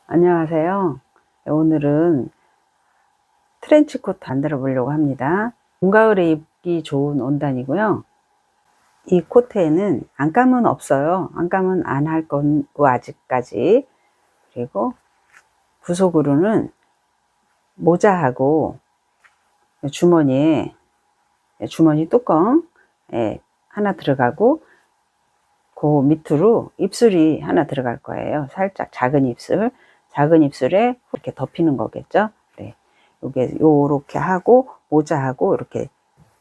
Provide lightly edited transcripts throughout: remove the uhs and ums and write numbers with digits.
안녕하세요. 오늘은 트렌치코트 만들어 보려고 합니다. 봄, 가을에 입기 좋은 원단이고요. 이 코트에는 안감은 없어요. 안감은 안 할 거고 아직까지. 그리고 부속으로는 모자하고 주머니 뚜껑 하나 들어가고, 그 밑으로 입술이 하나 들어갈 거예요. 살짝 작은 입술에 이렇게 덮이는 거겠죠. 네. 요렇게 하고 모자하고 이렇게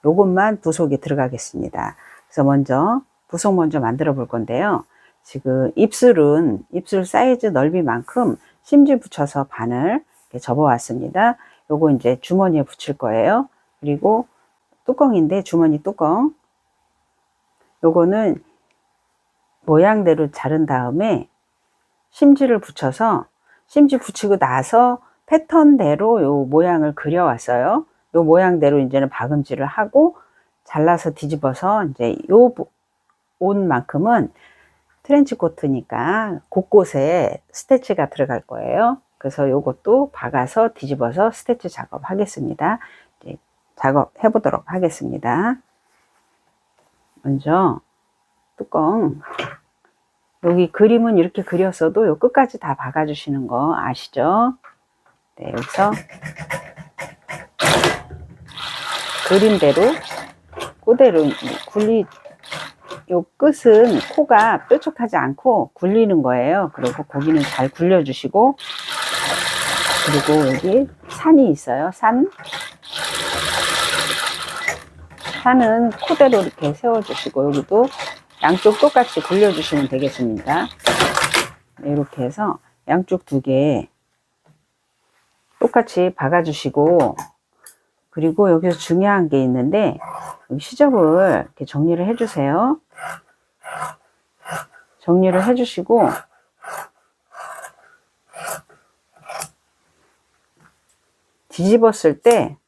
요것만 부속에 들어가겠습니다. 그래서 먼저 부속 먼저 만들어 볼 건데요. 지금 입술 사이즈 넓이만큼 심지 붙여서 반을 이렇게 접어 왔습니다. 요거 이제 주머니에 붙일 거예요. 그리고 뚜껑인데 주머니 뚜껑, 요거는 모양대로 자른 다음에 심지를 붙여서, 심지 붙이고 나서 패턴대로 요 모양을 그려왔어요. 요 모양대로 이제는 박음질을 하고 잘라서 뒤집어서 이제 요 옷만큼은 트렌치 코트니까 곳곳에 스티치가 들어갈 거예요. 그래서 요것도 박아서 뒤집어서 스티치 작업 하겠습니다. 이제 작업 해보도록 하겠습니다. 먼저 뚜껑, 여기 그림은 이렇게 그렸어도 요 끝까지 다 박아 주시는 거 아시죠? 네, 여기서 그림대로 그대로 요 끝은 코가 뾰족하지 않고 굴리는 거예요. 그리고 고기는 잘 굴려 주시고, 그리고 여기 산이 있어요. 산은 코대로 이렇게 세워 주시고, 여기도 양쪽 똑같이 굴려 주시면 되겠습니다. 이렇게 해서 양쪽 두 개 똑같이 박아 주시고, 그리고 여기서 중요한 게 있는데 시접을 이렇게 정리를 해 주세요. 정리를 해 주시고, 뒤집었을 때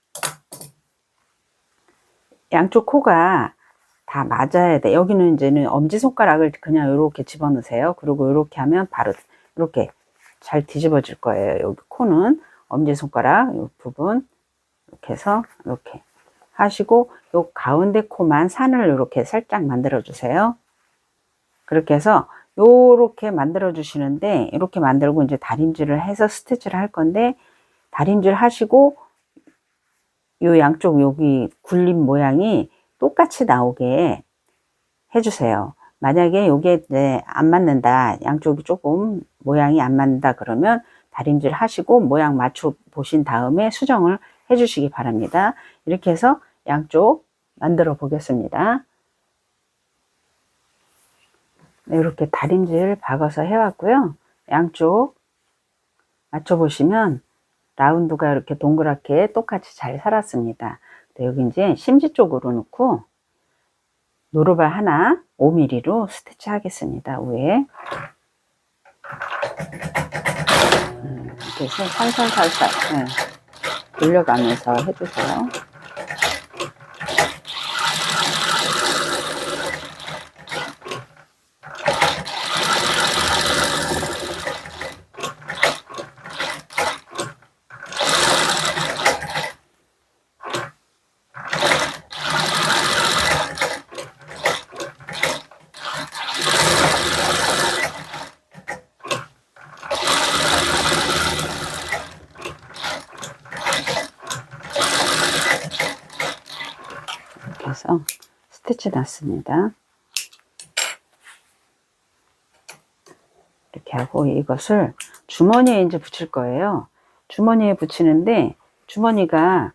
양쪽 코가 다 맞아야 돼. 여기는 이제는 엄지손가락을 그냥 이렇게 집어넣으세요. 그리고 이렇게 하면 바로 이렇게 잘 뒤집어질 거예요. 여기 코는 엄지손가락 이 부분 이렇게 해서 이렇게 하시고, 요 가운데 코만 산을 이렇게 살짝 만들어 주세요. 그렇게 해서 요렇게 만들어 주시는데, 이렇게 만들고 이제 다림질을 해서 스티치를 할 건데, 다림질 하시고 요 양쪽 여기 굴림 모양이 똑같이 나오게 해주세요. 만약에 요게 안 맞는다, 양쪽이 조금 모양이 안 맞는다 그러면 다림질 하시고 모양 맞춰 보신 다음에 수정을 해 주시기 바랍니다. 이렇게 해서 양쪽 만들어 보겠습니다. 네, 이렇게 다림질 박아서 해왔고요. 양쪽 맞춰 보시면 라운드가 이렇게 동그랗게 똑같이 잘 살았습니다. 여기 이제 심지 쪽으로 놓고 노루발 하나 5mm로 스티치 하겠습니다. 위에 이렇게 해서 살살 돌려가면서 해주세요. 이렇게 해서 스티치 났습니다. 이렇게 하고 이것을 주머니에 이제 붙일 거예요. 주머니에 붙이는데 주머니가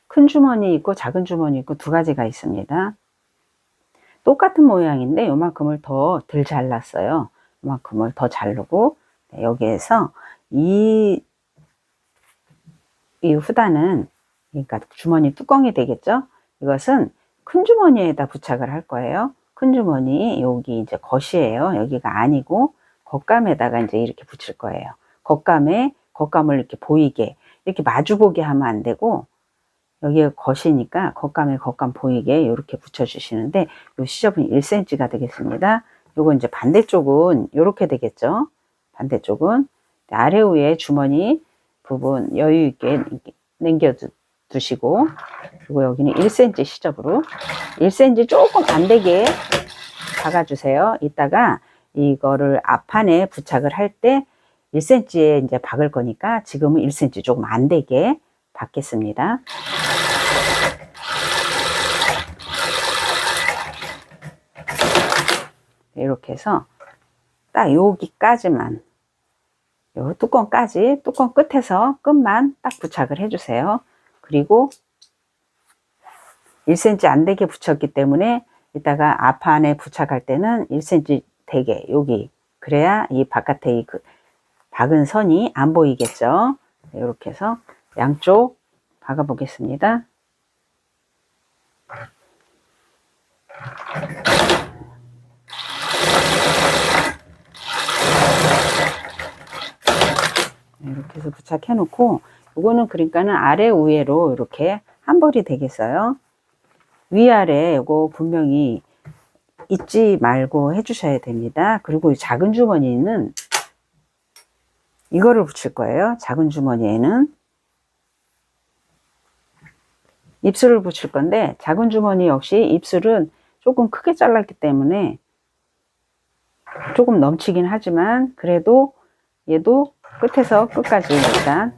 큰 주머니 있고 작은 주머니 있고 두 가지가 있습니다. 똑같은 모양인데 요만큼을 더 덜 잘랐어요. 요만큼을 더 자르고, 여기에서 이 후단은, 그러니까 주머니 뚜껑이 되겠죠. 이것은 큰 주머니에다 부착을 할 거예요. 큰 주머니, 여기 이제 겉이에요. 여기가 아니고 겉감에다가 이제 이렇게 붙일 거예요. 겉감을 이렇게 보이게, 이렇게 마주보게 하면 안 되고, 여기가 겉이니까 겉감 보이게 이렇게 붙여주시는데, 요 시접은 1cm가 되겠습니다. 요거 이제 반대쪽은 이렇게 되겠죠. 반대쪽은 아래 위에 주머니 부분 여유 있게 남겨 두시고, 그리고 여기는 1cm 시접으로 1cm 조금 안 되게 박아주세요. 이따가 이거를 앞판에 부착을 할 때 1cm에 이제 박을 거니까 지금은 1cm 조금 안 되게 박겠습니다. 이렇게 해서 딱 여기까지만, 요 뚜껑까지, 뚜껑 끝에서 끝만 딱 부착을 해주세요. 그리고 1cm 안 되게 붙였기 때문에 이따가 앞판에 부착할 때는 1cm 되게 여기, 그래야 이 바깥에 이 박은 선이 안 보이겠죠. 이렇게 해서 양쪽 박아 보겠습니다. 이렇게 해서 부착해 놓고, 이거는 그러니까는 아래 위로 이렇게 한 벌이 되겠어요. 위아래 이거 분명히 잊지 말고 해주셔야 됩니다. 그리고 이 작은 주머니는 이거를 붙일 거예요. 작은 주머니에는 입술을 붙일 건데, 작은 주머니 역시 입술은 조금 크게 잘랐기 때문에 조금 넘치긴 하지만 그래도 얘도 끝에서 끝까지 일단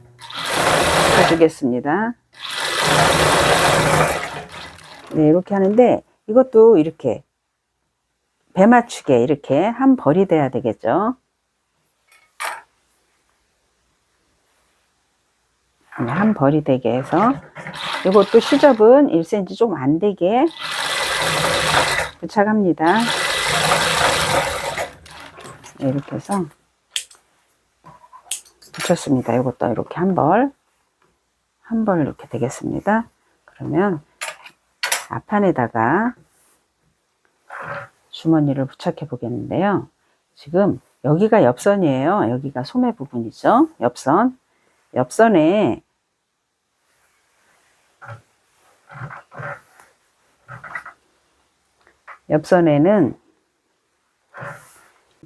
해주겠습니다. 네, 이렇게 하는데 이것도 이렇게 배 맞추게 이렇게 한 벌이 돼야 되겠죠. 네, 한 벌이 되게 해서 이것도 시접은 1cm 좀 안 되게 부착합니다. 네, 이렇게 해서 붙였습니다. 이것도 이렇게 한 벌 이렇게 되겠습니다. 그러면 앞판에다가 주머니를 부착해 보겠는데요. 지금 여기가 옆선이에요. 여기가 소매 부분이죠. 옆선에 옆선에는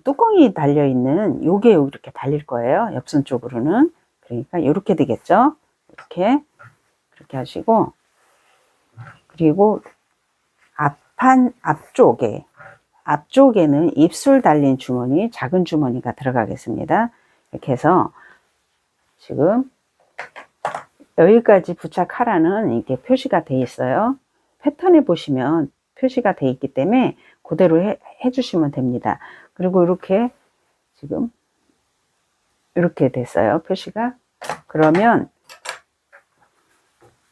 뚜껑이 달려 있는 요게 이렇게 달릴 거예요. 옆선 쪽으로는. 그러니까 이렇게 되겠죠. 이렇게 그렇게 하시고, 그리고 앞쪽에는 입술 달린 주머니, 작은 주머니가 들어가겠습니다. 이렇게 해서 지금 여기까지 부착하라는 이게 표시가 돼 있어요. 패턴에 보시면 표시가 돼 있기 때문에 그대로 해주시면 됩니다. 그리고 이렇게 지금 이렇게 됐어요. 표시가. 그러면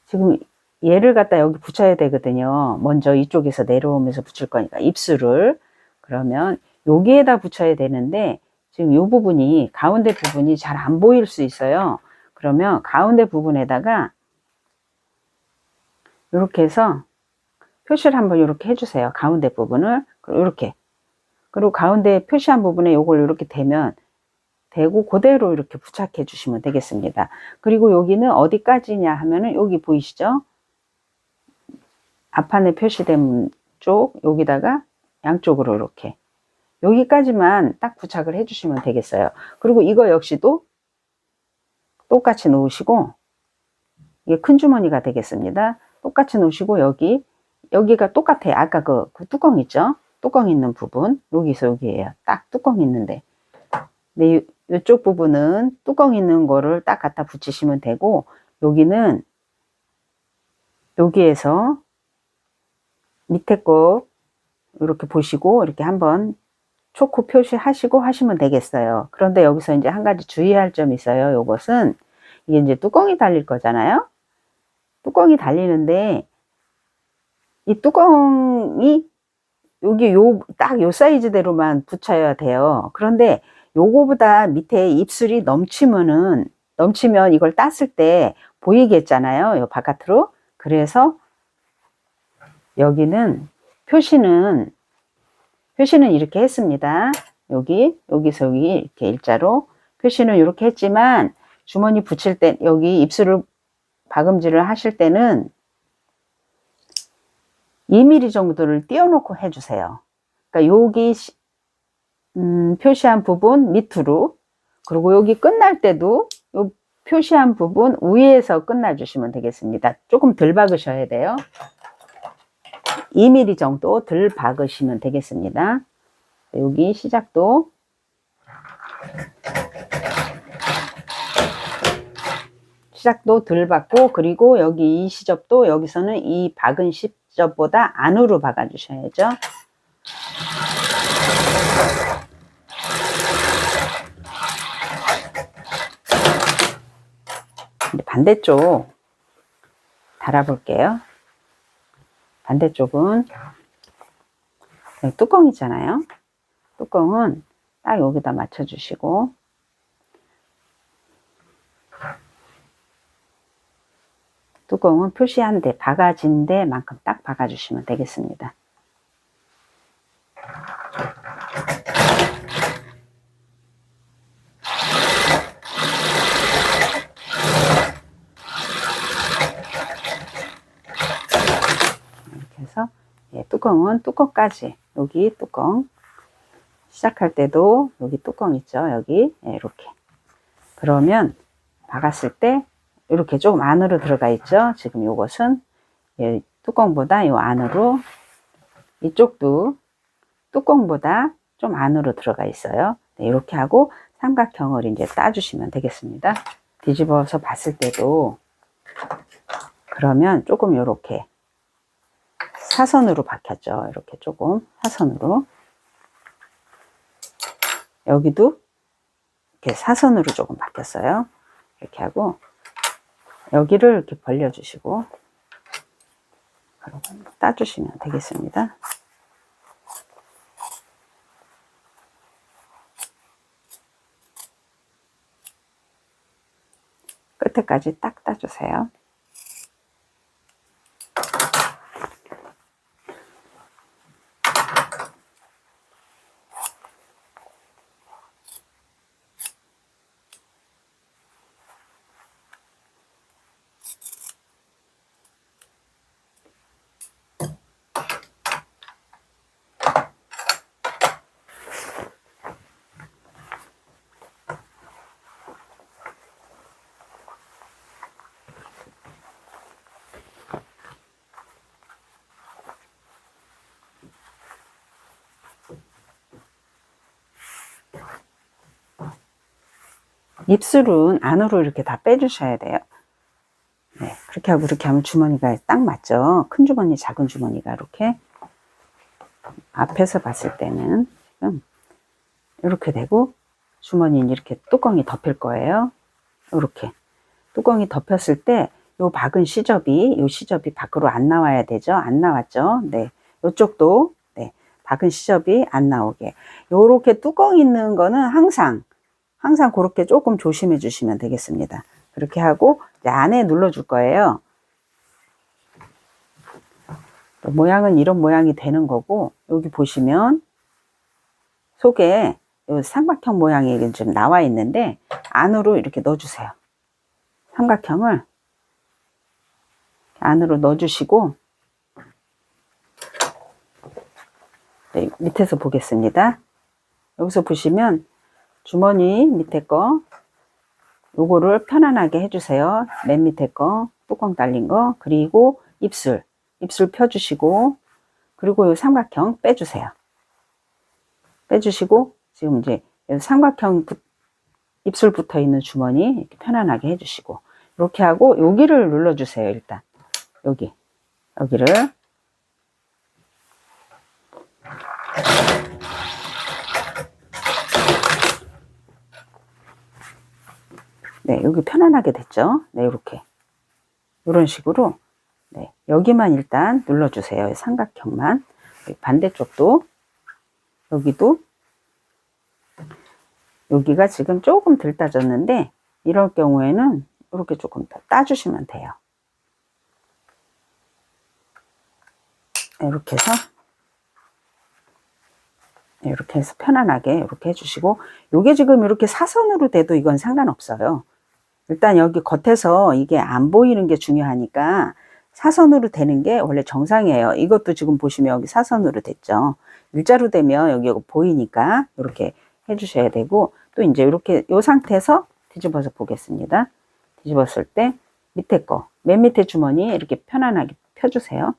지금 얘를 갖다 여기 붙여야 되거든요. 먼저 이쪽에서 내려오면서 붙일 거니까 입술을. 그러면 여기에다 붙여야 되는데 지금 이 부분이, 가운데 부분이 잘 안 보일 수 있어요. 그러면 가운데 부분에다가 이렇게 해서 표시를 한번 이렇게 해주세요. 가운데 부분을 이렇게. 그리고 가운데 표시한 부분에 요걸 이렇게 대고 그대로 이렇게 부착해 주시면 되겠습니다. 그리고 여기는 어디까지냐 하면은 여기 보이시죠? 앞판에 표시된 쪽 여기다가 양쪽으로 이렇게 여기까지만 딱 부착을 해 주시면 되겠어요. 그리고 이거 역시도 똑같이 놓으시고, 이게 큰 주머니가 되겠습니다. 똑같이 놓으시고 여기가 똑같아요. 아까 그 뚜껑 있죠? 뚜껑 있는 부분, 여기서 여기에요. 딱 뚜껑 있는데. 네, 이쪽 부분은 뚜껑 있는 거를 딱 갖다 붙이시면 되고, 여기는 여기에서 밑에 거 이렇게 보시고 이렇게 한번 초코 표시하시고 하시면 되겠어요. 그런데 여기서 이제 한 가지 주의할 점이 있어요. 요것은 이게 이제 뚜껑이 달릴 거잖아요. 뚜껑이 달리는데 이 뚜껑이 여기 딱 요 사이즈대로만 붙여야 돼요. 그런데 요거보다 밑에 입술이 넘치면 이걸 땄을 때 보이겠잖아요. 요 바깥으로. 그래서 여기는 표시는 이렇게 했습니다. 여기서 여기 이렇게 일자로 표시는 이렇게 했지만, 주머니 붙일 때 여기 입술을 박음질을 하실 때는 2mm 정도를 띄워놓고 해주세요. 그러니까 여기 표시한 부분 밑으로, 그리고 여기 끝날 때도 요 표시한 부분 위에서 끝나주시면 되겠습니다. 조금 덜 박으셔야 돼요. 2mm 정도 덜 박으시면 되겠습니다. 여기 시작도 덜 박고, 그리고 여기 이 시접도 여기서는 이 박은 시접보다 안으로 박아 주셔야죠. 반대쪽 달아 볼게요. 반대쪽은 여기 뚜껑 있잖아요. 뚜껑은 딱 여기다 맞춰 주시고, 뚜껑은 표시한 데, 박아진 데만큼 딱 박아 주시면 되겠습니다. 이렇게 해서 뚜껑은 뚜껑까지, 여기 뚜껑 시작할 때도 여기 뚜껑 있죠, 여기 이렇게. 그러면 박았을 때 이렇게 조금 안으로 들어가 있죠. 지금 요것은 뚜껑보다 요 안으로, 이쪽도 뚜껑보다 좀 안으로 들어가 있어요. 이렇게 하고 삼각형을 이제 따주시면 되겠습니다. 뒤집어서 봤을 때도 그러면 조금 이렇게 사선으로 박혔죠. 이렇게 조금 사선으로. 여기도 이렇게 사선으로 조금 박혔어요. 이렇게 하고 여기를 이렇게 벌려주시고 따주시면 되겠습니다. 끝에까지 딱 따주세요. 입술은 안으로 이렇게 다 빼주셔야 돼요. 네, 그렇게 하고 이렇게 하면 주머니가 딱 맞죠. 큰 주머니, 작은 주머니가 이렇게 앞에서 봤을 때는 지금 이렇게 되고, 주머니는 이렇게 뚜껑이 덮일 거예요. 이렇게 뚜껑이 덮였을 때 요 박은 시접이, 요 시접이 밖으로 안 나와야 되죠. 안 나왔죠. 네, 요쪽도 네, 박은 시접이 안 나오게, 요렇게 뚜껑 있는 거는 항상 그렇게 조금 조심해 주시면 되겠습니다. 그렇게 하고 이제 안에 눌러 줄 거예요. 모양은 이런 모양이 되는 거고, 여기 보시면 속에 요 삼각형 모양이 좀 나와 있는데 안으로 이렇게 넣어 주세요. 삼각형을 안으로 넣어 주시고, 네, 밑에서 보겠습니다. 여기서 보시면 주머니 밑에 거 요거를 편안하게 해주세요. 맨 밑에 거 뚜껑 달린 거, 그리고 입술 펴주시고, 그리고 요 삼각형 빼주세요. 빼주시고, 지금 이제 삼각형 입술 붙어 있는 주머니 이렇게 편안하게 해주시고, 이렇게 하고 여기를 눌러주세요. 일단 여기를 네, 여기 편안하게 됐죠. 네, 이렇게 이런 식으로 네, 여기만 일단 눌러주세요. 삼각형만. 반대쪽도 여기도, 여기가 지금 조금 덜 따졌는데 이럴 경우에는 이렇게 조금 더 따주시면 돼요. 이렇게 해서 편안하게 이렇게 해주시고, 요게 지금 이렇게 사선으로 돼도 이건 상관없어요. 일단 여기 겉에서 이게 안 보이는 게 중요하니까 사선으로 되는 게 원래 정상이에요. 이것도 지금 보시면 여기 사선으로 됐죠. 일자로 되면 여기 보이니까 이렇게 해주셔야 되고, 또 이제 이렇게 이 상태에서 뒤집어서 보겠습니다. 뒤집었을 때 밑에 거, 맨 밑에 주머니 이렇게 편안하게 펴주세요.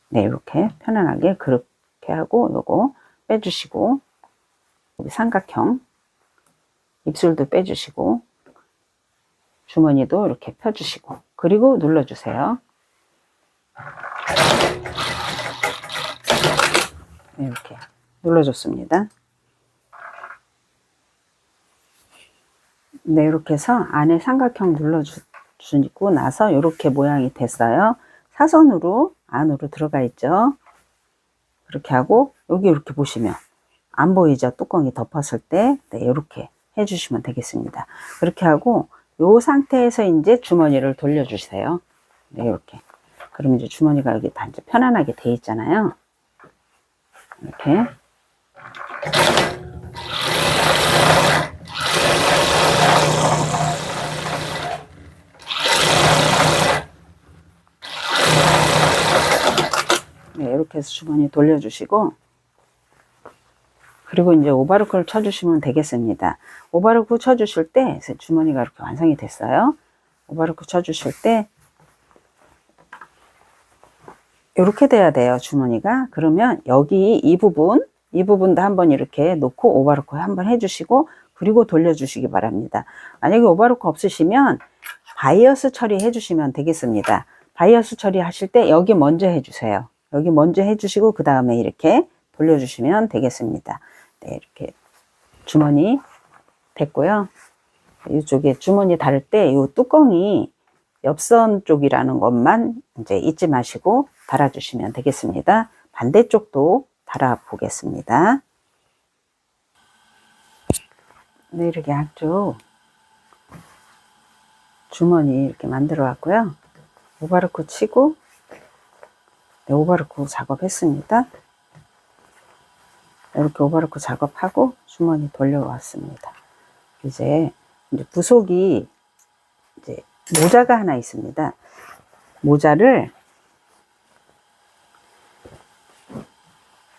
네, 이렇게 편안하게 그렇게 하고 요거 빼주시고, 여기 삼각형 입술도 빼주시고, 주머니도 이렇게 펴주시고, 그리고 눌러주세요. 네, 이렇게 눌러줬습니다. 네, 이렇게 해서 안에 삼각형 눌러주고 나서 이렇게 모양이 됐어요. 사선으로 안으로 들어가 있죠. 그렇게 하고 여기 이렇게 보시면 안 보이죠? 뚜껑이 덮었을 때. 네, 이렇게 해주시면 되겠습니다. 그렇게 하고 이 상태에서 이제 주머니를 돌려주세요. 네, 이렇게. 그럼 이제 주머니가 여기 다 이제 편안하게 돼 있잖아요. 이렇게. 네, 이렇게 해서 주머니 돌려주시고, 그리고 이제 오바르크를 쳐주시면 되겠습니다. 오바르크 쳐주실 때 주머니가 이렇게 완성이 됐어요. 오바르크 쳐주실 때 이렇게 돼야 돼요, 주머니가. 그러면 여기 이 부분도 한번 이렇게 놓고 오바르크 한번 해주시고, 그리고 돌려주시기 바랍니다. 만약에 오바르크 없으시면 바이어스 처리해 주시면 되겠습니다. 바이어스 처리하실 때 여기 먼저 해주세요. 여기 먼저 해주시고 그 다음에 이렇게 돌려주시면 되겠습니다. 네, 이렇게 주머니 됐고요. 이쪽에 주머니 달을 때 이 뚜껑이 옆선 쪽이라는 것만 이제 잊지 마시고 달아주시면 되겠습니다. 반대쪽도 달아 보겠습니다. 네, 이렇게 한쪽 주머니 이렇게 만들어 왔고요. 오바르크 치고, 네, 오바르크 작업했습니다. 이렇게 오바르크 작업하고 주머니 돌려왔습니다. 이제 부속이 이제 모자가 하나 있습니다. 모자를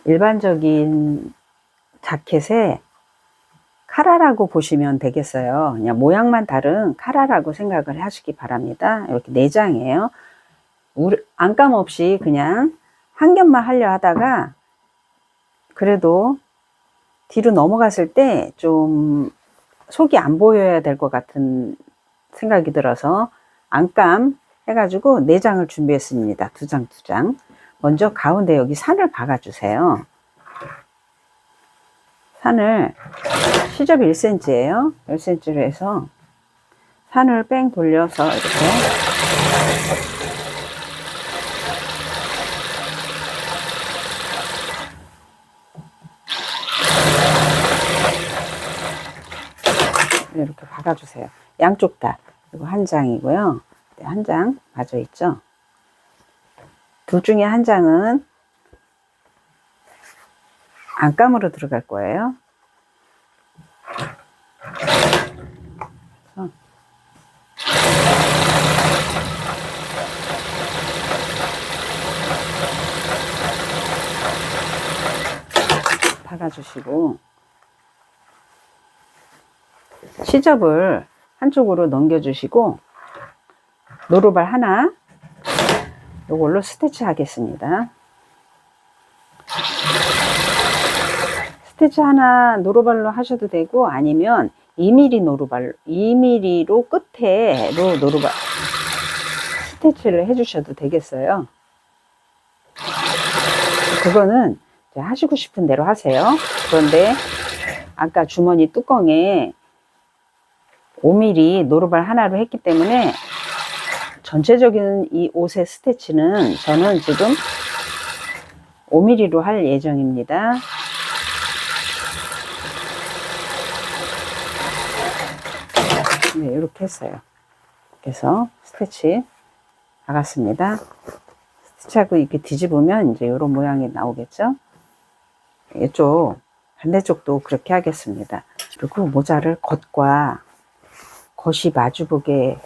일반적인 자켓에 카라라고 보시면 되겠어요. 그냥 모양만 다른 카라라고 생각을 하시기 바랍니다. 이렇게 4장이에요. 안감 없이 그냥 한 겹만 하려 하다가 그래도 뒤로 넘어갔을 때 좀 속이 안 보여야 될 것 같은 생각이 들어서 안감 해가지고 4장을 준비했습니다. 2장. 먼저 가운데 여기 산을 박아주세요. 산을 시접이 1cm예요. 1cm로 해서 산을 뺑 돌려서 이렇게 이렇게 박아주세요. 양쪽 다. 그리고 한 장이고요. 네, 한 장 맞아 있죠. 둘 중에 한 장은 안감으로 들어갈 거예요. 박아주시고 시접을 한쪽으로 넘겨주시고 노루발 하나 이걸로 스티치 하겠습니다. 스티치 하나 노루발로 하셔도 되고 아니면 2mm 노루발 2mm로 끝에로 노루발 스티치를 해주셔도 되겠어요. 그거는 이제 하시고 싶은 대로 하세요. 그런데 아까 주머니 뚜껑에 5mm 노루발 하나로 했기 때문에 전체적인 이 옷의 스티치는 저는 지금 5mm로 할 예정입니다. 네, 이렇게 했어요. 그래서 스티치 박았습니다. 스티치하고 이렇게 뒤집으면 이제 이런 모양이 나오겠죠? 이쪽 반대쪽도 그렇게 하겠습니다. 그리고 모자를 겉과 겉이 마주보게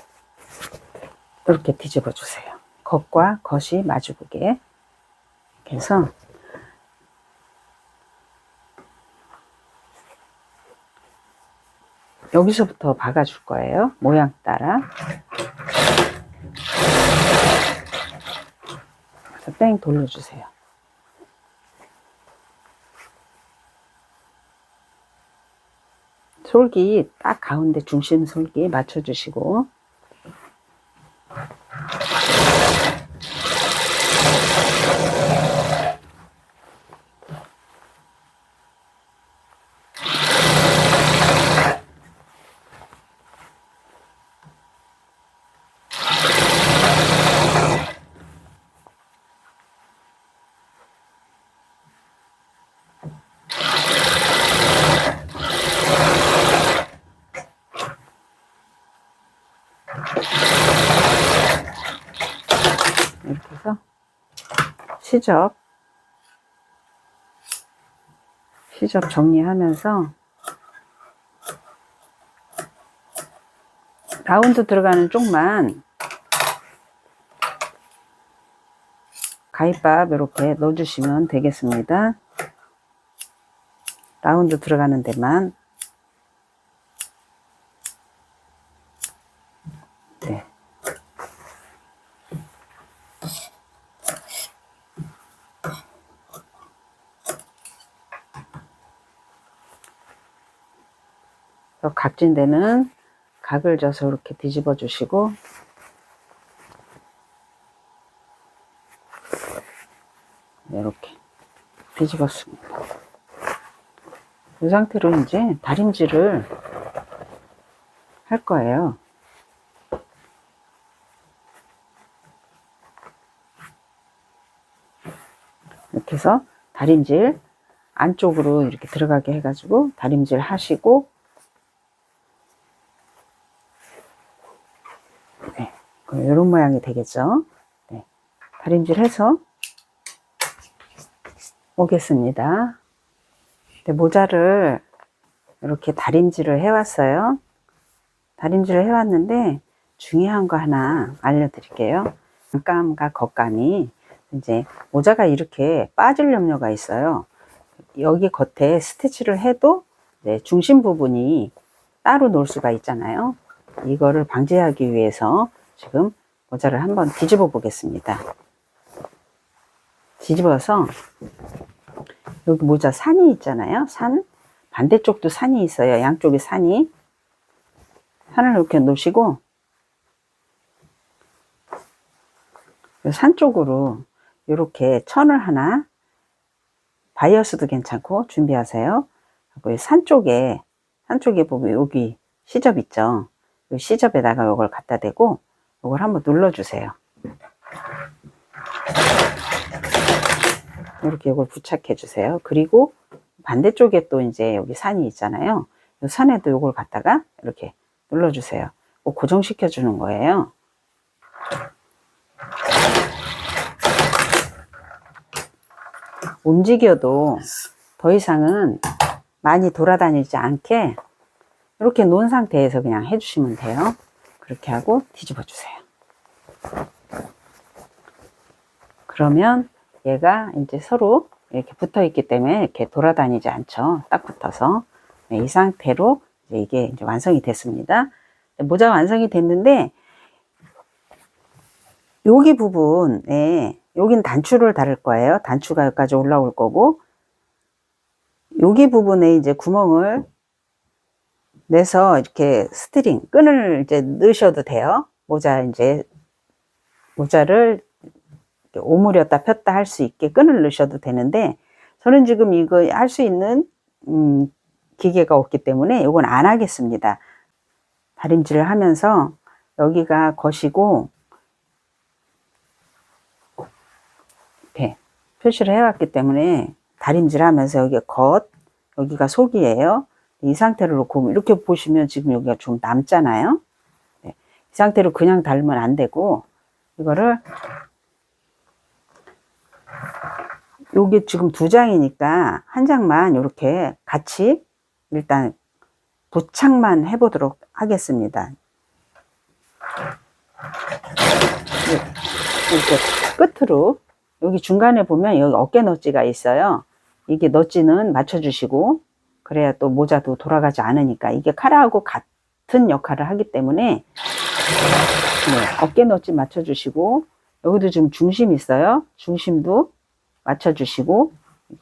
이렇게 뒤집어 주세요. 겉과 겉이 마주보게. 이렇게 해서 여기서부터 박아줄 거예요. 모양 따라. 그래서 뺑 돌려주세요. 솔기 딱 가운데 중심 솔기 맞춰주시고, 이렇게 해서 시접 정리하면서 라운드 들어가는 쪽만 가위밥 이렇게 넣어주시면 되겠습니다. 라운드 들어가는 데만. 네. 각진 데는 각을 져서 이렇게 뒤집어 주시고, 이렇게 뒤집었습니다. 이 상태로 이제 다림질을 할 거예요. 이렇게 해서 다림질 안쪽으로 이렇게 들어가게 해가지고 다림질 하시고, 네, 이런 모양이 되겠죠. 네, 다림질 해서 오겠습니다. 네, 모자를 이렇게 다림질을 해왔어요. 다림질을 해왔는데 중요한 거 하나 알려드릴게요. 안감과 겉감이 이제 모자가 이렇게 빠질 염려가 있어요. 여기 겉에 스티치를 해도 중심 부분이 따로 놓을 수가 있잖아요. 이거를 방지하기 위해서 지금 모자를 한번 뒤집어 보겠습니다. 뒤집어서 여기 모자 산이 있잖아요. 산 반대쪽도 산이 있어요. 양쪽에 산이. 산을 이렇게 놓으시고 산 쪽으로 이렇게 천을 하나, 바이어스도 괜찮고 준비하세요. 그리고 산 쪽에 보면 여기 시접 있죠. 이 시접에다가 이걸 갖다 대고 이걸 한번 눌러주세요. 이렇게 이걸 부착해 주세요. 그리고 반대쪽에 또 이제 여기 산이 있잖아요. 이 산에도 이걸 갖다가 이렇게 눌러주세요. 꼭 고정시켜 주는 거예요. 움직여도 더 이상은 많이 돌아다니지 않게 이렇게 놓은 상태에서 그냥 해주시면 돼요. 그렇게 하고 뒤집어 주세요. 그러면 얘가 이제 서로 이렇게 붙어 있기 때문에 이렇게 돌아다니지 않죠. 딱 붙어서. 네, 이 상태로 이게 이제 완성이 됐습니다. 모자 완성이 됐는데 여기 부분에 여긴 단추를 달을 거예요. 단추가 여기까지 올라올 거고 여기 부분에 이제 구멍을 내서 이렇게 스트링 끈을 이제 넣으셔도 돼요. 모자를 오므렸다 폈다 할 수 있게 끈을 넣으셔도 되는데 저는 지금 이거 할 수 있는 기계가 없기 때문에 이건 안 하겠습니다. 다림질을 하면서 여기가 겉이고 이렇게 표시를 해왔기 때문에 다림질 하면서 여기가 겉, 여기가 속이에요. 이 상태로 놓고 이렇게 보시면 지금 여기가 좀 남잖아요. 네, 이 상태로 그냥 달면 안 되고 이거를 여기 지금 2장이니까 한 장만 이렇게 같이 일단 부착만 해보도록 하겠습니다. 이렇게 끝으로 여기 중간에 보면 여기 어깨 너찌가 있어요. 이게 너찌는 맞춰주시고 그래야 또 모자도 돌아가지 않으니까. 이게 카라하고 같은 역할을 하기 때문에 어깨 너지 맞춰주시고, 여기도 지금 중심 있어요. 중심도 맞춰주시고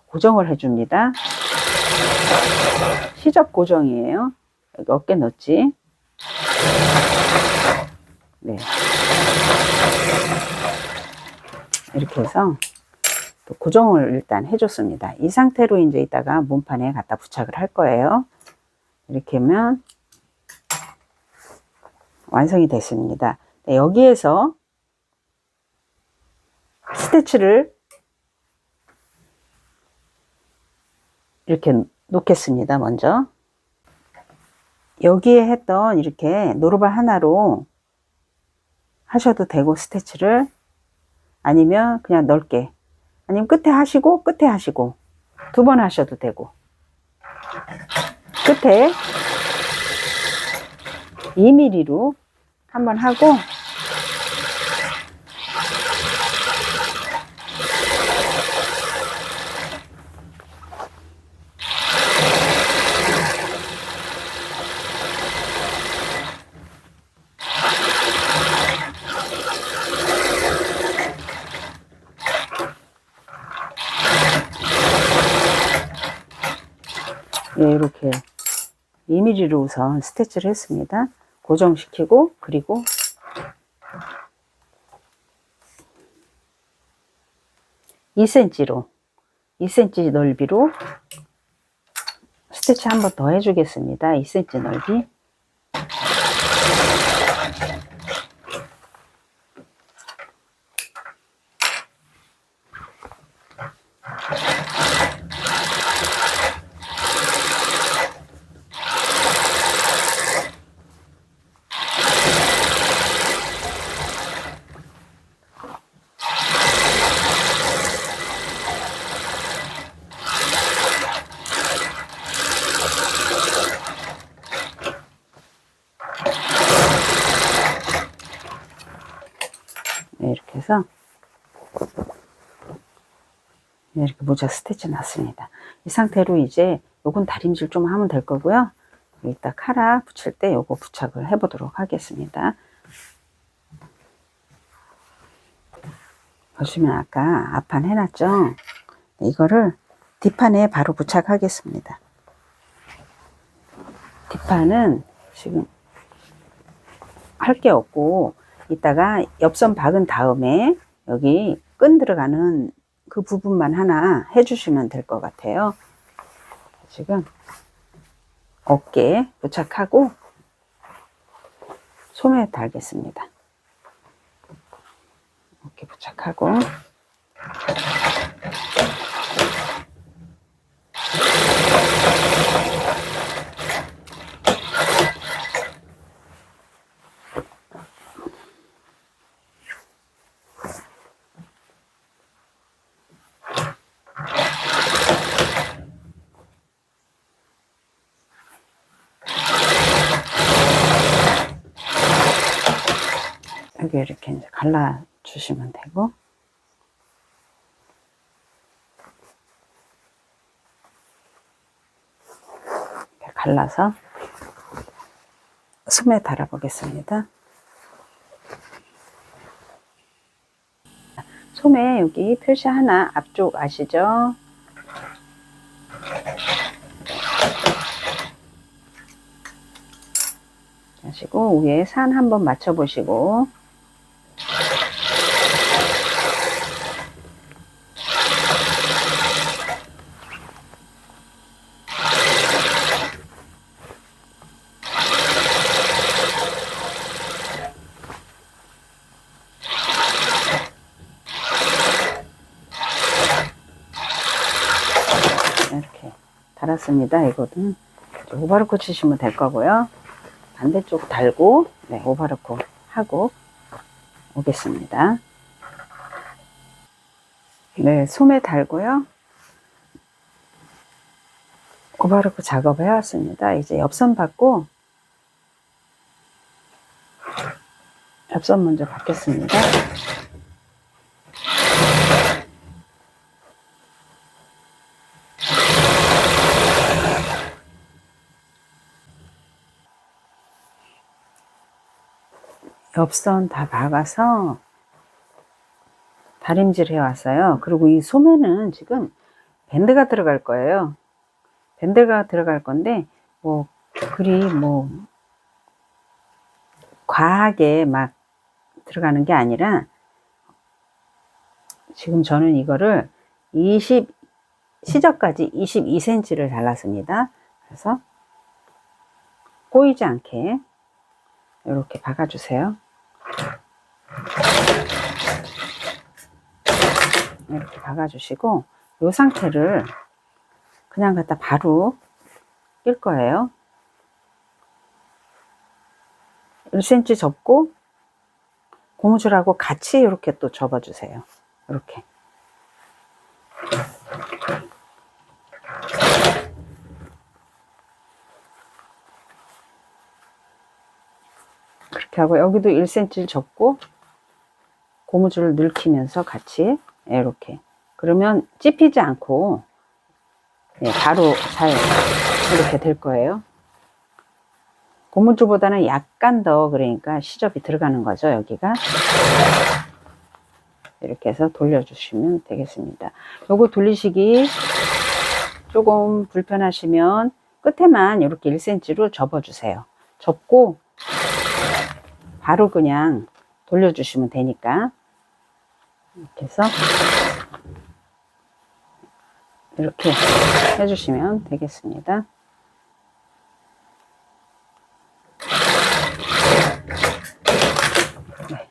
고정을 해줍니다. 시접 고정이에요. 여기 어깨 너지. 네. 이렇게 해서 또 고정을 일단 해줬습니다. 이 상태로 이제 이따가 몸판에 갖다 부착을 할 거예요. 이렇게 하면 완성이 됐습니다. 네, 여기에서 스티치를 이렇게 놓겠습니다. 먼저 여기에 했던 이렇게 노루발 하나로 하셔도 되고, 스티치를 아니면 그냥 넓게, 아니면 끝에 하시고 끝에 하시고 두 번 하셔도 되고, 끝에 2mm로 한번 하고, 이렇게 2mm로 우선 스티치를 했습니다. 고정시키고, 그리고 (2cm로) 2cm 넓이로 스티치 한 번 더 해주겠습니다. 2cm 넓이. 네, 이렇게 해서 이렇게 모자 스티치 났습니다. 이 상태로 이제 요건 다림질 좀 하면 될 거고요. 이따 카라 붙일 때 요거 부착을 해 보도록 하겠습니다. 보시면 아까 앞판 해놨죠? 이거를 뒷판에 바로 부착하겠습니다. 뒷판은 지금 할 게 없고, 이따가 옆선 박은 다음에 여기 끈 들어가는 그 부분만 하나 해주시면 될 것 같아요. 지금 어깨 부착하고 소매 달겠습니다. 어깨 부착하고, 여기 이렇게 이제 갈라 주시면 되고, 이렇게 갈라서 소매 달아 보겠습니다. 소매 여기 표시 하나 앞쪽 아시죠? 하시고 위에 산 한번 맞춰 보시고, 이렇게 달았습니다. 이거는 오바로코 치시면 될 거고요. 반대쪽 달고, 네, 오바로코 하고 오겠습니다. 네, 소매 달고요. 오바로코 작업을 해왔습니다. 이제 옆선 받고, 옆선 먼저 받겠습니다. 옆선 다 박아서 다림질 해 왔어요. 그리고 이 소매는 지금 밴드가 들어갈 거예요. 밴드가 들어갈 건데 뭐 그리 뭐 과하게 막 들어가는 게 아니라 지금 저는 이거를 시접까지 22cm를 잘랐습니다. 그래서 꼬이지 않게 이렇게 박아주세요. 이렇게 박아주시고 이 상태를 그냥 갖다 바로 낄 거예요. 1cm 접고 고무줄하고 같이 이렇게 또 접어주세요. 이렇게. 그렇게 하고 여기도 1cm를 접고 고무줄을 늘키면서 같이 이렇게. 그러면 찝히지 않고 바로 잘 이렇게 될 거예요. 고무줄보다는 약간 더 그러니까 시접이 들어가는 거죠. 여기가 이렇게 해서 돌려주시면 되겠습니다. 요거 돌리시기 조금 불편하시면 끝에만 이렇게 1cm로 접어주세요. 접고 바로 그냥 돌려주시면 되니까 이렇게 해서 이렇게 해주시면 되겠습니다. 네.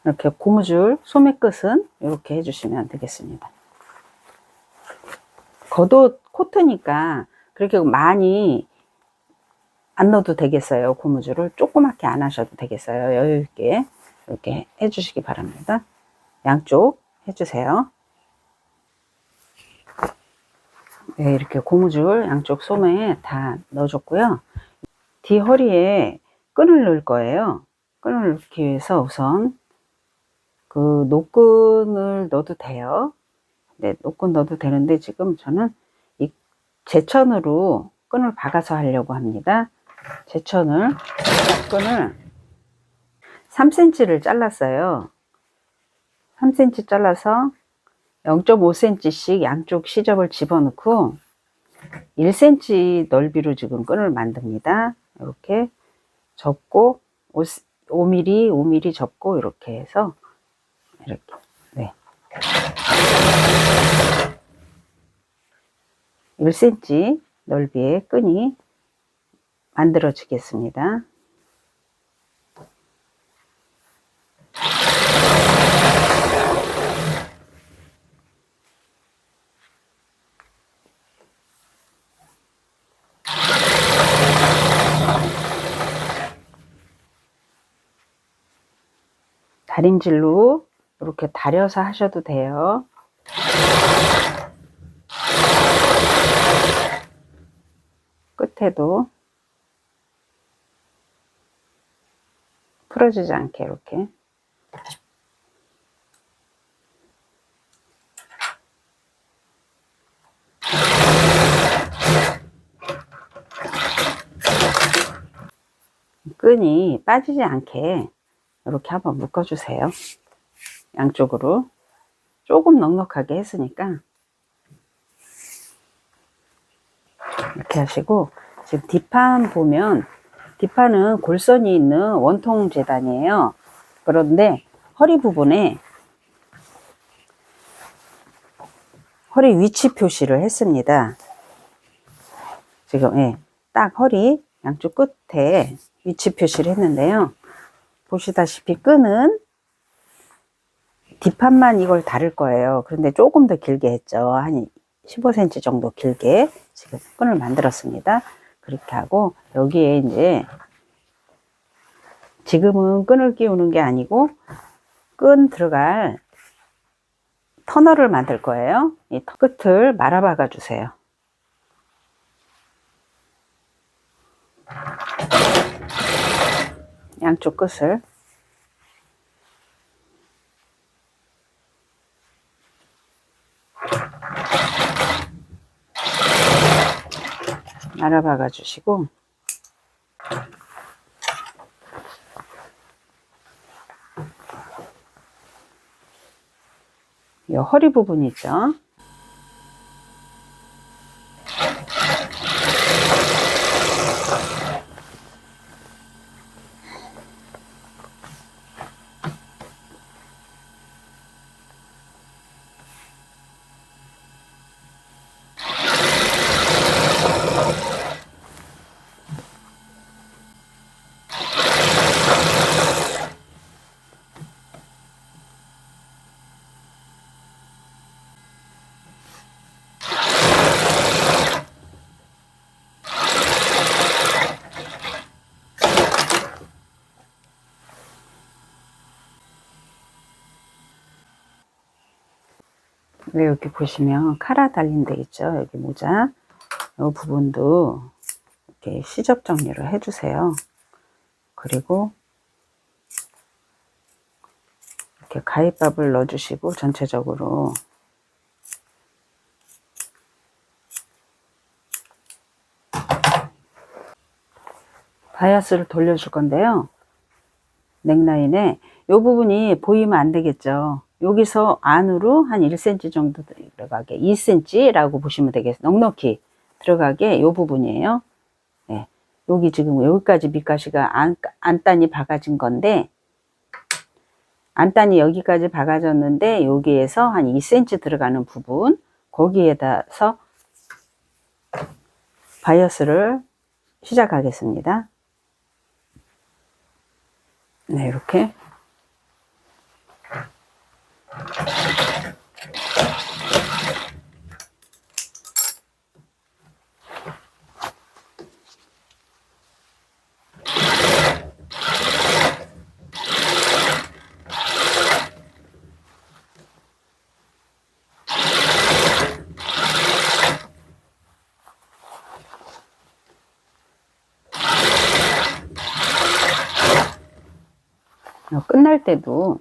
이렇게 고무줄 소매 끝은 이렇게 해주시면 되겠습니다. 겉옷 코트니까 그렇게 많이 안 넣어도 되겠어요. 고무줄을 조그맣게 안 하셔도 되겠어요. 여유있게 이렇게 해주시기 바랍니다. 양쪽 해주세요. 네, 이렇게 고무줄 양쪽 소매에 다 넣어줬고요. 뒤 허리에 끈을 넣을 거예요. 끈을 넣기 위해서 우선 그 노끈을 넣어도 돼요. 네, 노끈 넣어도 되는데 지금 저는 이 제천으로 끈을 박아서 하려고 합니다. 제천을 끈을 3cm를 잘랐어요. 3cm 잘라서 0.5cm씩 양쪽 시접을 집어넣고 1cm 넓이로 지금 끈을 만듭니다. 이렇게 접고 5mm, 5mm 접고 이렇게 해서 이렇게 네. 1cm 넓이의 끈이 만들어지겠습니다. 다림질로 이렇게 다려서 하셔도 돼요. 끝에도 풀어지지 않게 이렇게 끈이 빠지지 않게 이렇게 한번 묶어주세요. 양쪽으로 조금 넉넉하게 했으니까 이렇게 하시고 지금 뒷판 보면 뒷판은 골선이 있는 원통 재단이에요. 그런데 허리 부분에 허리 위치 표시를 했습니다. 지금 딱 허리 양쪽 끝에 위치 표시를 했는데요. 보시다시피 끈은 뒷판만 이걸 다를 거예요. 그런데 조금 더 길게 했죠. 한 15cm 정도 길게 지금 끈을 만들었습니다. 그렇게 하고 여기에 이제 지금은 끈을 끼우는 게 아니고 끈 들어갈 터널을 만들 거예요. 이 끝을 말아 박아 주세요. 양쪽 끝을 말아 박아 주시고 이 허리 부분 있죠. 네, 이렇게 보시면 카라 달린 데 있죠. 여기 모자. 이 부분도 이렇게 시접 정리를 해주세요. 그리고 이렇게 가위밥을 넣어주시고 전체적으로 바이어스를 돌려줄 건데요. 넥라인에 이 부분이 보이면 안 되겠죠. 여기서 안으로 한 1cm 정도 들어가게, 2cm 라고 보시면 되겠어요. 넉넉히 들어가게 이 부분이에요. 네. 여기 지금 여기까지 밑가시가 안단이 박아진 건데, 안단이 여기까지 박아졌는데 여기에서 한 2cm 들어가는 부분, 거기에다서 바이어스를 시작하겠습니다. 네, 이렇게 끝날 때도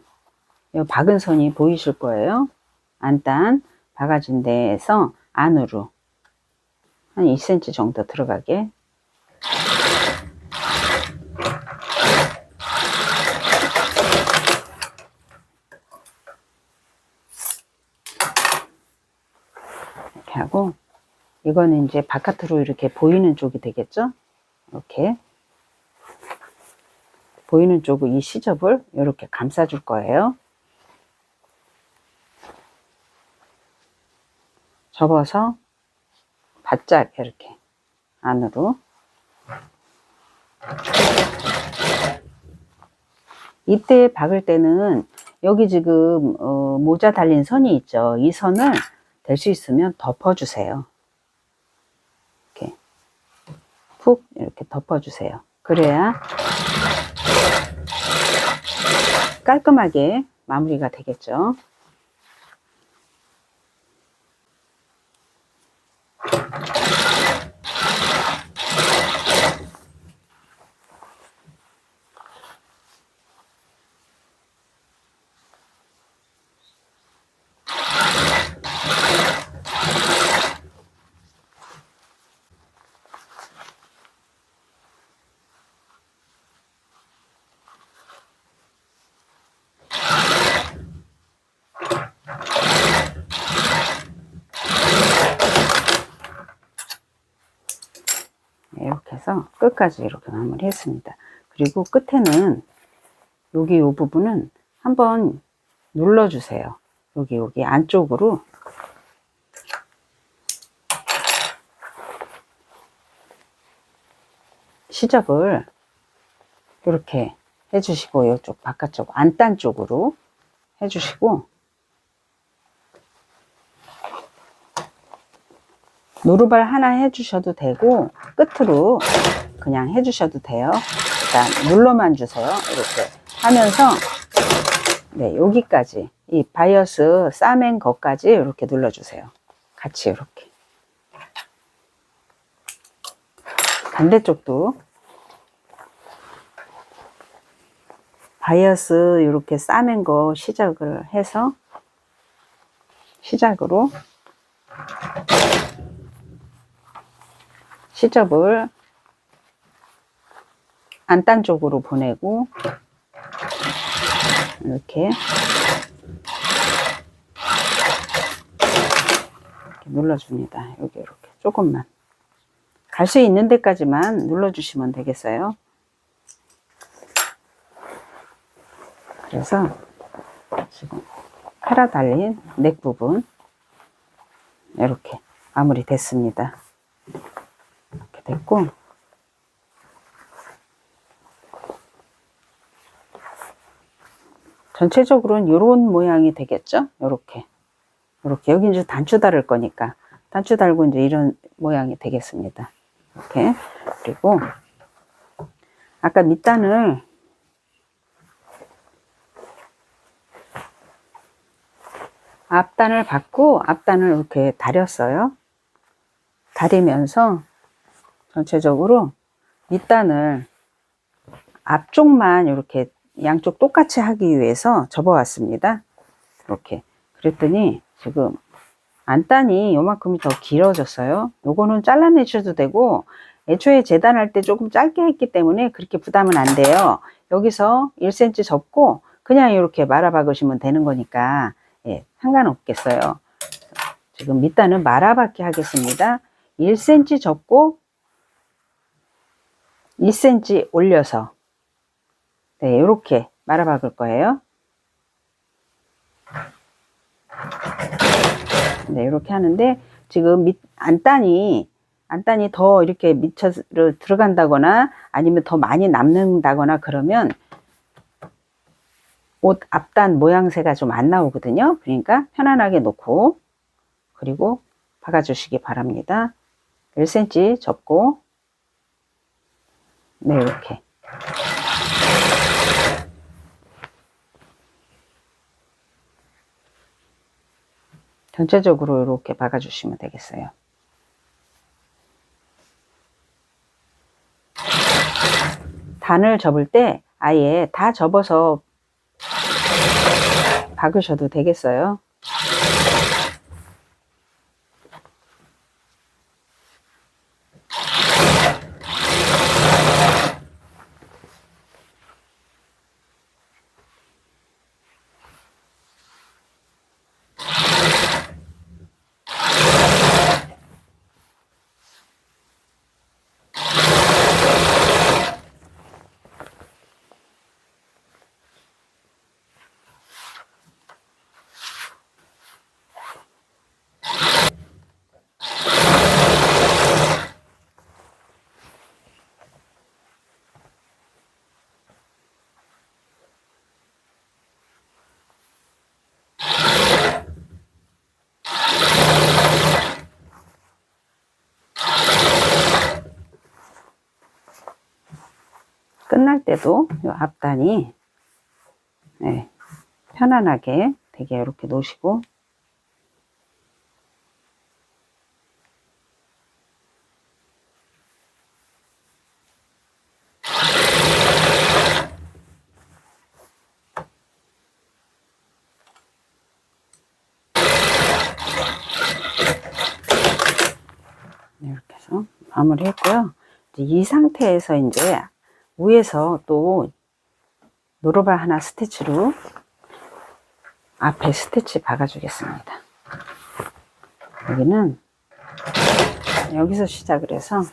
이 박은 선이 보이실 거예요. 안단 박아진 데에서 안으로 한 2cm 정도 들어가게. 이렇게 하고, 이거는 이제 바깥으로 이렇게 보이는 쪽이 되겠죠. 이렇게 보이는 쪽을 이 시접을 이렇게 감싸줄 거예요. 접어서 바짝 이렇게 안으로. 이때 박을 때는 여기 지금 모자 달린 선이 있죠. 이 선을 될 수 있으면 덮어주세요. 이렇게 푹 이렇게 덮어주세요. 그래야 깔끔하게 마무리가 되겠죠. 이렇게 해서 끝까지 이렇게 마무리 했습니다. 그리고 끝에는 여기 이 부분은 한번 눌러주세요. 여기 안쪽으로 시접을 이렇게 해주시고, 이쪽 바깥쪽 안단 쪽으로 해주시고, 노루발 하나 해주셔도 되고 끝으로 그냥 해주셔도 돼요. 일단 눌러만 주세요. 이렇게 하면서, 네, 여기까지 이 바이어스 싸맨 것까지 이렇게 눌러주세요. 같이 이렇게. 반대쪽도 바이어스 이렇게 싸맨 거 시작을 해서 시작으로 시접을 안단 쪽으로 보내고, 이렇게 이렇게 눌러줍니다. 여기 이렇게 조금만. 갈 수 있는 데까지만 눌러주시면 되겠어요. 그래서 지금 카라 달린 넥 부분 이렇게 마무리 됐습니다. 이렇게 됐고, 전체적으로는 이런 모양이 되겠죠? 이렇게 여기 이제 단추 달을 거니까 단추 달고 이제 이런 모양이 되겠습니다. 이렇게. 그리고 아까 밑단을 앞단을 받고 앞단을 이렇게 다렸어요. 다리면서 전체적으로 밑단을 앞쪽만 이렇게 양쪽 똑같이 하기 위해서 접어왔습니다. 이렇게. 그랬더니 지금 안단이 요만큼이 더 길어졌어요. 요거는 잘라내셔도 되고, 애초에 재단할 때 조금 짧게 했기 때문에 그렇게 부담은 안 돼요. 여기서 1cm 접고 그냥 이렇게 말아 박으시면 되는 거니까, 예, 상관없겠어요. 지금 밑단은 말아 박기 하겠습니다. 1cm 접고 2cm 올려서, 네, 이렇게 말아 박을 거예요. 네, 이렇게 하는데, 지금 안단이 더 이렇게 밑으로 들어간다거나 아니면 더 많이 남는다거나 그러면 옷 앞단 모양새가 좀 안 나오거든요. 그러니까 편안하게 놓고, 그리고 박아주시기 바랍니다. 1cm 접고, 네, 이렇게. 전체적으로 이렇게 박아주시면 되겠어요. 단을 접을 때 아예 다 접어서 박으셔도 되겠어요. 끝날 때도 이 앞단이, 네, 편안하게 되게 이렇게 놓으시고, 이렇게 해서 마무리 했고요. 이 상태에서 이제 위에서 또 노루발 하나 스티치로 앞에 스티치 박아 주겠습니다. 여기는 여기서 시작을 해서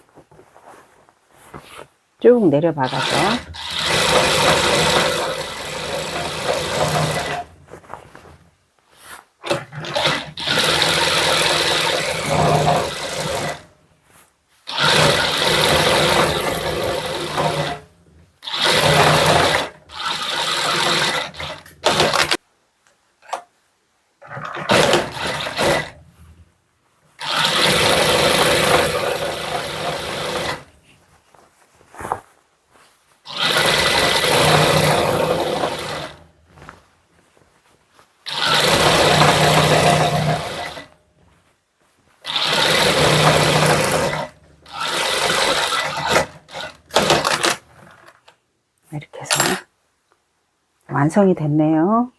쭉 내려 박아서 이렇게 해서 완성이 됐네요.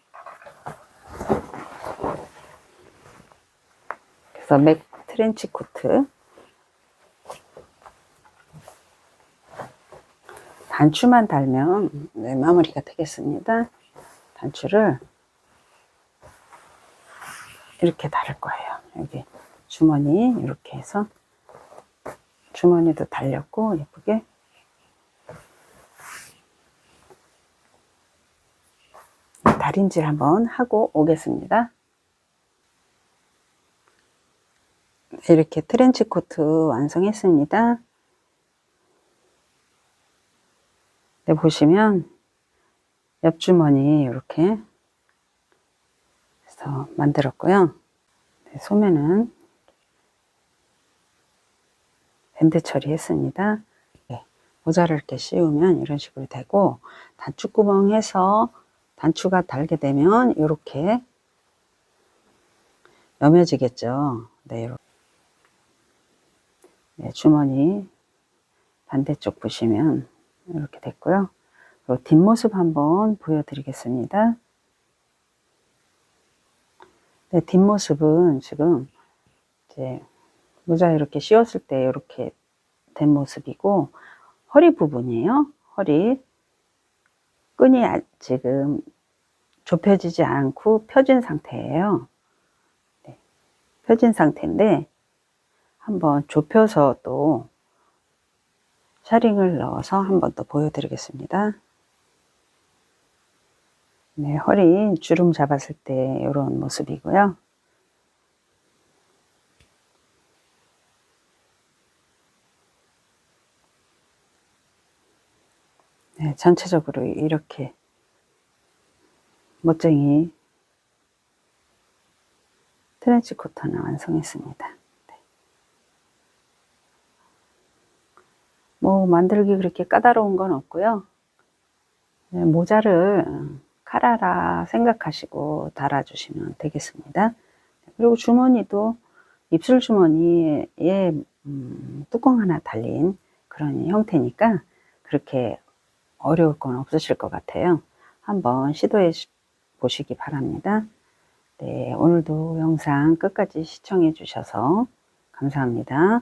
그래서 맥 트렌치 코트 단추만 달면, 네, 마무리가 되겠습니다. 단추를 이렇게 달을 거예요. 여기 주머니 이렇게 해서 주머니도 달렸고 예쁘게 다림질 한번 하고 오겠습니다. 이렇게 트렌치 코트 완성했습니다. 네, 보시면 옆주머니 이렇게 해서 만들었고요. 네, 소매는 밴드 처리했습니다. 네, 모자를 이렇게 씌우면 이런 식으로 되고, 단추구멍 해서 단추가 달게 되면 이렇게 여며지겠죠. 네, 이렇게. 네, 주머니 반대쪽 보시면 이렇게 됐고요. 그리고 뒷모습 한번 보여드리겠습니다. 네, 뒷모습은 지금 이제 모자 이렇게 씌웠을 때 이렇게 된 모습이고, 허리 부분이에요. 허리 끈이 지금 좁혀지지 않고 펴진 상태예요. 네, 펴진 상태인데 한번 좁혀서 또 샤링을 넣어서 한번 더 보여드리겠습니다. 네, 허리 주름 잡았을 때 이런 모습이고요. 네, 전체적으로 이렇게 멋쟁이 트렌치 코트 하나 완성했습니다. 네. 뭐 만들기 그렇게 까다로운 건 없고요. 네, 모자를 카라라 생각하시고 달아주시면 되겠습니다. 그리고 주머니도 입술 주머니에 뚜껑 하나 달린 그런 형태니까 그렇게 어려울 건 없으실 것 같아요. 한번 시도해 보시기 바랍니다. 네, 오늘도 영상 끝까지 시청해 주셔서 감사합니다.